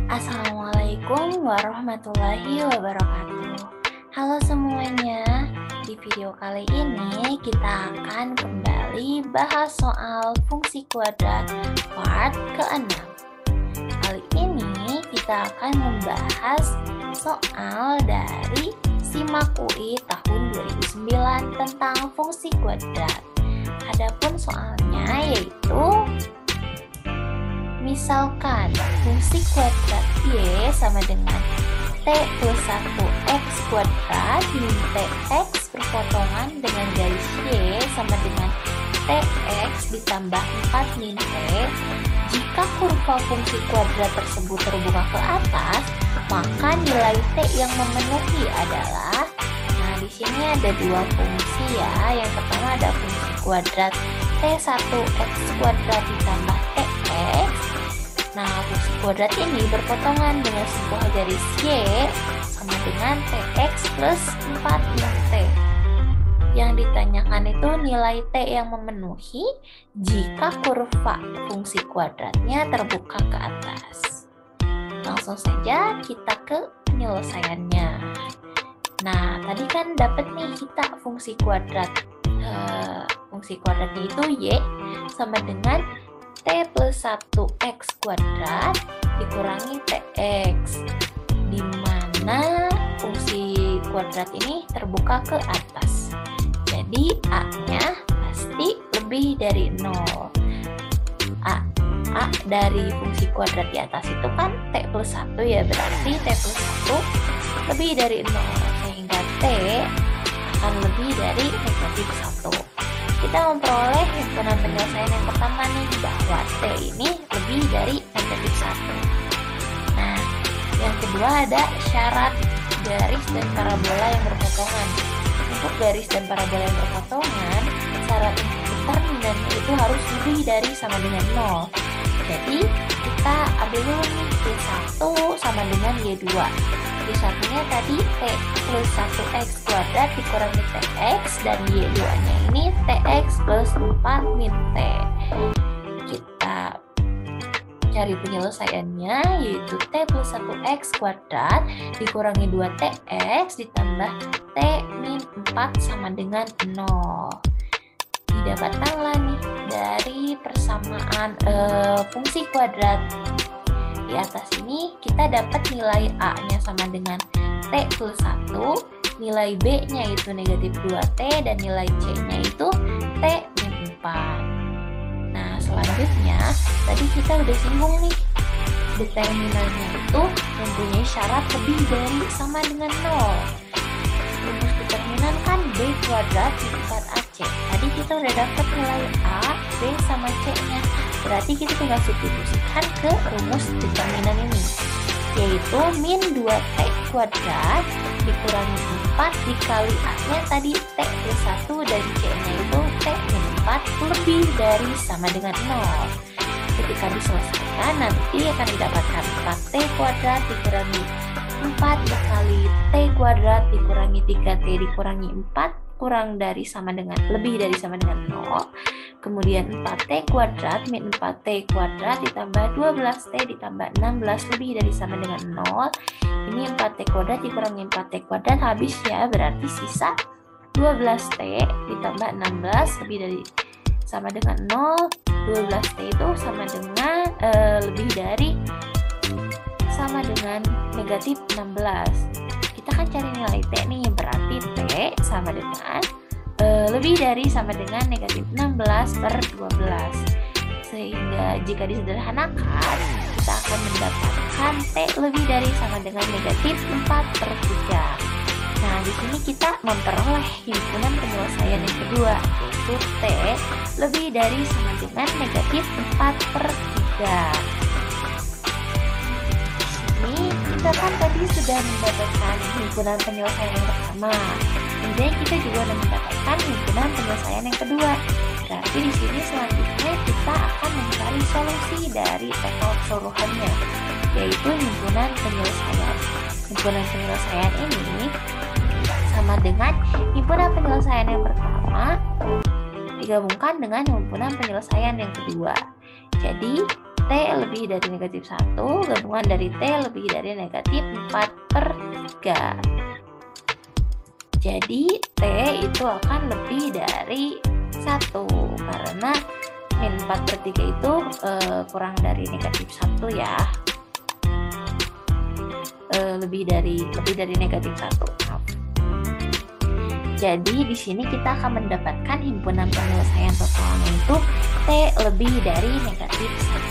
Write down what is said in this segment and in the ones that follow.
Assalamualaikum warahmatullahi wabarakatuh. Halo semuanya, di video kali ini kita akan kembali bahas soal fungsi kuadrat part ke-6. Kali ini kita akan membahas soal dari SIMAK UI tahun 2009 tentang fungsi kuadrat. Adapun soalnya yaitu misalkan fungsi kuadrat Y sama dengan T plus 1X kuadrat min TX berpotongan dengan garis Y sama dengan TX ditambah 4 min T. Jika kurva fungsi kuadrat tersebut terbuka ke atas, maka nilai T yang memenuhi adalah, nah di sini ada dua fungsi ya. Yang pertama ada fungsi kuadrat T1X kuadrat ditambah TX. Nah, fungsi kuadrat ini berpotongan dengan sebuah garis Y sama dengan TX plus 4 min T. Yang ditanyakan itu nilai T yang memenuhi jika kurva fungsi kuadratnya terbuka ke atas. Langsung saja kita ke penyelesaiannya. Nah, tadi kan dapat nih kita fungsi kuadrat. Fungsi kuadratnya itu Y sama dengan T plus 1X kuadrat dikurangi TX, di mana fungsi kuadrat ini terbuka ke atas. Jadi A-nya pasti lebih dari 0. A dari fungsi kuadrat di atas itu kan T plus 1 ya, berarti T plus 1 lebih dari 0, sehingga T akan lebih dari negatif 1. Kita memperoleh himpunan penyelesaian yang pertama nih, bahwa T ini lebih dari negatif 1. Nah, yang kedua ada syarat garis dan parabola yang berpotongan. Untuk garis dan parabola yang berpotongan, syarat untuk determinannya itu harus lebih dari sama dengan 0. Jadi, kita ambil dulu nih Y1 sama dengan Y2. Y1-nya tadi T plus 1X kuadrat dikurangi TX, dan Y2-nya ini TX plus 4 min T. Kita cari penyelesaiannya, yaitu T plus 1X kuadrat dikurangi 2TX ditambah T min 4 sama dengan 0. Didapatkanlah nih dari persamaan fungsi kuadrat. Di atas ini kita dapat nilai A-nya sama dengan T plus 1, nilai B-nya itu negatif 2T, dan nilai C-nya itu T min 4. Nah, selanjutnya tadi kita udah singgung nih, determinannya itu mempunyai syarat lebih dari sama dengan 0. Rumus determinan kan B kuadrat dikalikan AC. Tadi kita udah dapat nilai A, B, sama C-nya. Berarti kita tinggal substitusikan ke rumus determinan ini, yaitu min 2T kuadrat dikurangi 4 dikali A-nya tadi T plus 1, dan C-nya itu T min 4 lebih dari sama dengan 0. Ketika diselesaikan, nanti akan didapatkan 4T kuadrat dikurangi 4 dikali T kuadrat dikurangi 3T dikurangi 4 kurang dari sama dengan lebih dari sama dengan 0. Kemudian 4T kuadrat min 4T kuadrat ditambah 12T ditambah 16 lebih dari sama dengan 0. Ini 4T kuadrat dikurangi 4T kuadrat habis ya, berarti sisa 12T ditambah 16 lebih dari sama dengan 0. 12T itu sama dengan lebih dari sama dengan negatif 16. Kita kan cari nilai T nih, berarti T sama dengan lebih dari sama dengan negatif 16 per 12. Sehingga jika disederhanakan, kita akan mendapatkan T lebih dari sama dengan negatif 4 per 3. Nah, di sini kita memperoleh himpunan penyelesaian yang kedua, yaitu T lebih dari sama dengan negatif 4 per 3. Ini kita kan tadi sudah mendapatkan himpunan penyelesaian yang pertama. Kemudian kita juga sudah mendapatkan himpunan penyelesaian yang kedua. Berarti di sini selanjutnya kita akan mencari solusi dari total keseluruhannya, yaitu himpunan penyelesaian. Himpunan penyelesaian ini sama dengan himpunan penyelesaian yang pertama digabungkan dengan himpunan penyelesaian yang kedua. Jadi T lebih dari negatif 1, gabungan dari T lebih dari negatif 4/3. Jadi T itu akan lebih dari 1 karena min 4/3 itu kurang dari negatif 1 ya. Lebih dari negatif 1. Maaf. Jadi di sini kita akan mendapatkan himpunan penyelesaian totalnya itu T lebih dari negatif 1.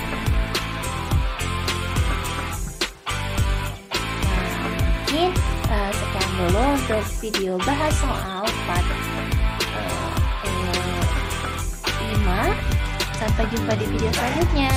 Mungkin sekian dulu untuk video bahas soal part 5. Sampai jumpa di video selanjutnya.